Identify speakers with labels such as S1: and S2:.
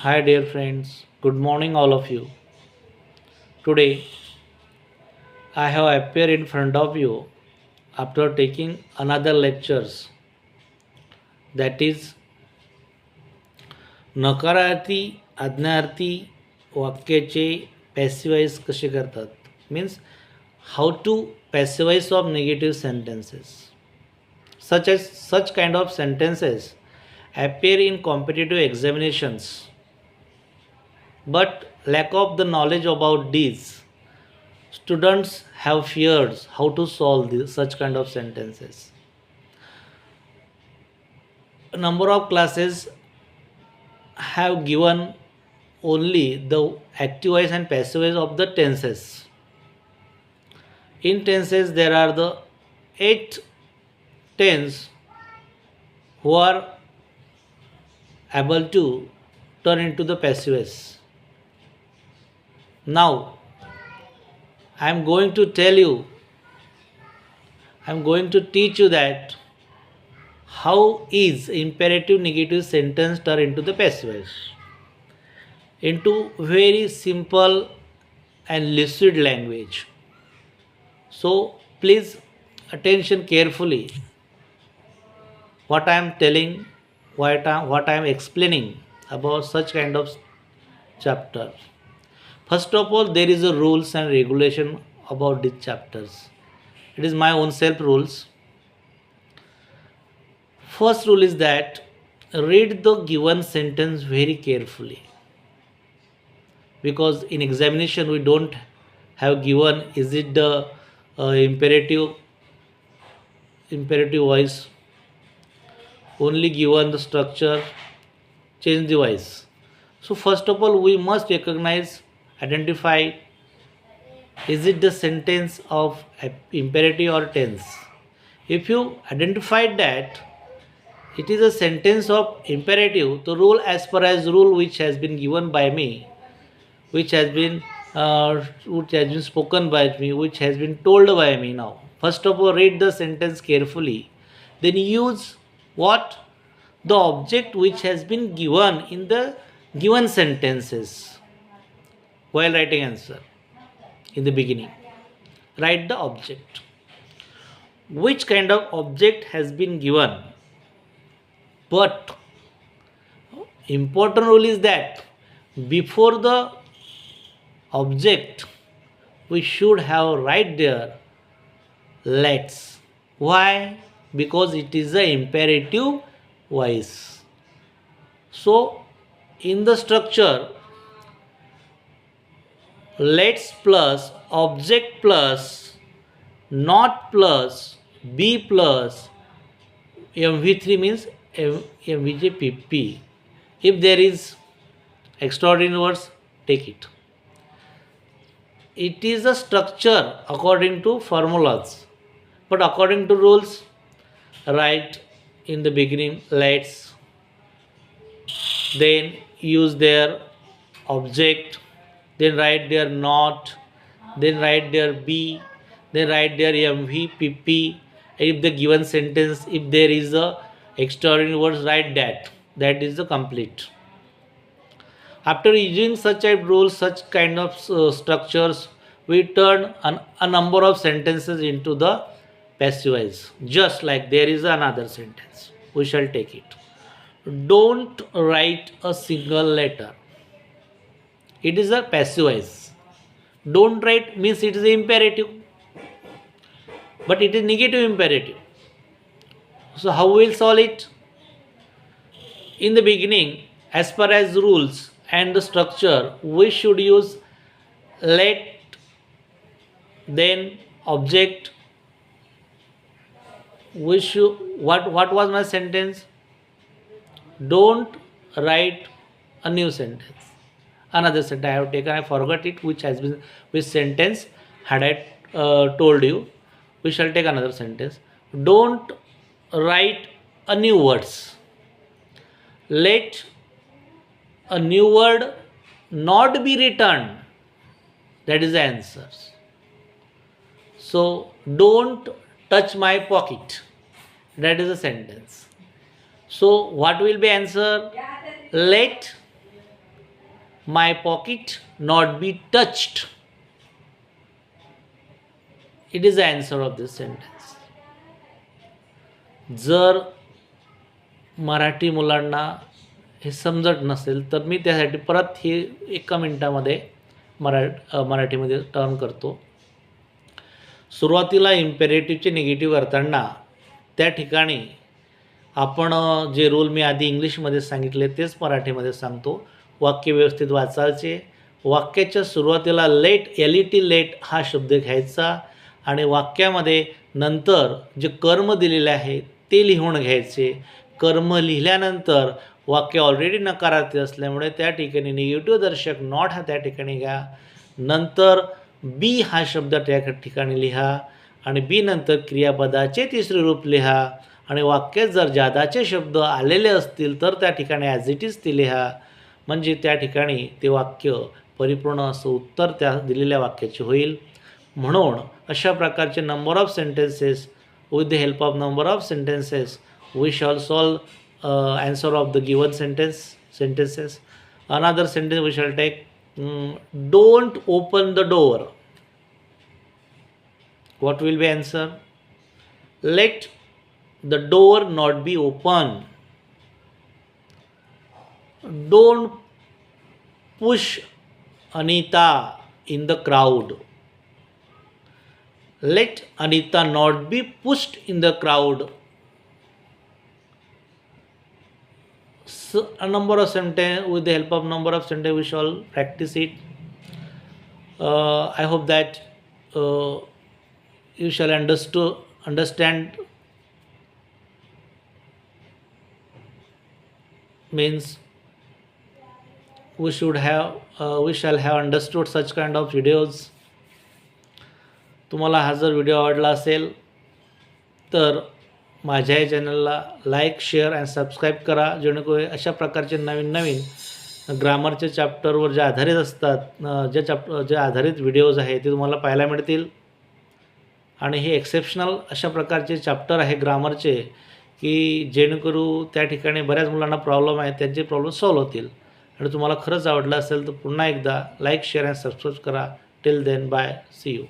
S1: Hi, dear friends. Good morning, all of you. Today, I have appeared in front of you after taking another lectures. That is, नकारार्थी आज्ञार्थी वाक्याचे passivise कसे करतात means how to passivise of negative sentences such kind of sentences appear in competitive examinations, but lack of the knowledge about these students have feared how to solve such kind of sentences. A number of classes have given only the active voice and passive voice of the tenses. In tenses, there are the 8 tense who are able to turn into the passive voice. Now, I am going to tell you, I am going to teach you that how is imperative negative sentence turned into the passive voice into very simple and lucid language. So please attention carefully what I am telling, what I am explaining about such kind of chapter. First of all, there is a rules and regulation about these chapters. It is my own self rules. First rule is that read the given sentence very carefully, because in examination we don't have given is it the imperative voice, only given the structure, change the voice. So first of all we must recognize, identify is it the sentence of imperative or tense. If you identified that it is a sentence of imperative, the rule as per as rule which has been given by me, which has been spoken by me, which has been told by me. Now first of all read the sentence carefully, then use what the object which has been given in the given sentences while writing answer. In the beginning, write the object, which kind of object has been given. But important rule is that before the object we should have right there let's. Why? Because it is a imperative voice. So in the structure, let's plus object plus not plus be plus mv3 means mvjpp. If there is extraordinary words, take it. It is a structure according to formulas, but according to rules, write in the beginning let's, then use their object, then write their not, then write their be, then write their mvpp. If the given sentence, if there is a extraordinary words, write that is the complete. After using such type rules, such kind of structures, we turn a number of sentences into the passive voice. Just like there is another sentence, we shall take it. Don't write a single letter. It is a passive voice. Don't write means it is imperative, but it is negative imperative. So how we will solve it? In the beginning, as per as rules and the structure, we should use let, then object. We should, what was my sentence? Don't write a new sentence. Another sentence I have taken, I forgot it, which sentence had I told you. We shall take another sentence. Don't write a new words. Let a new word not be written. That is the answer. So don't touch my pocket. That is the sentence. So what will be answer? Let my pocket not be touched. It is the answer of this sentence. जर मराठी मुलांना हे समजत नसेल तर मी त्यासाठी परत हे 1 मिनिटामध्ये मराठीमध्ये turn करतो. सुरुवातीला इम्पेरेटिव्हचे निगेटिव्ह करताना त्या ठिकाणी आपण जे रूल मी आधी इंग्लिशमध्ये सांगितले तेच मराठीमध्ये सांगतो. वाक्य व्यवस्थित वाचायचे. वाक्याच्या सुरुवातीला लेट, LET लेट हा शब्द घ्यायचा आणि वाक्यामध्ये नंतर जे कर्म दिलेले आहे ते लिहून घ्यायचे. कर्म लिहिल्यानंतर वाक्य ऑलरेडी नकारार्थी असल्यामुळे त्या ठिकाणी निगेटिव्ह दर्शक नॉट हा त्या ठिकाणी घ्या. नंतर बी हा शब्द त्या ठिकाणी लिहा आणि बी नंतर क्रियापदाचे तिसरे रूप लिहा आणि वाक्यात जर जादाचे शब्द आलेले असतील तर त्या ठिकाणी ॲज इट इज ते लिहा. म्हणजे त्या ठिकाणी ते वाक्य परिपूर्ण असं उत्तर त्या दिलेल्या वाक्याचे होईल. म्हणून अशा प्रकारचे number of sentences, with the help of number of sentences we shall solve answer of the given sentences. Another sentence we shall take, don't open the door. What will be answer? Let the door not be open. Don't push Anita in the crowd. Let Anita not be pushed in the crowd. So, a number of sentence, with the help of number of sentence we shall practice it. I hope that you shall understand, means we shall have understood such kind of videos. तुम्हाला हा जर video आवडला असेल तर माझ्या या चॅनलला like, share आणि सबस्क्राईब करा, जेणेकरून अशा प्रकारचे नवीन ग्रामरच्या चॅप्टरवर जे आधारित असतात, जे आधारित व्हिडिओज आहेत ते तुम्हाला पाहायला मिळतील. आणि हे एक्सेप्शनल अशा प्रकारचे चॅप्टर आहे ग्रामरचे की जेणेकरून त्या ठिकाणी बऱ्याच मुलांना प्रॉब्लेम आहेत, त्यांचे प्रॉब्लेम सॉल्व्ह होतील. आणि तुम्हाला खरंच आवडलं असेल तर पुन्हा एकदा लाईक, शेअर आणि सबस्क्राईब करा. Till then, bye, see you.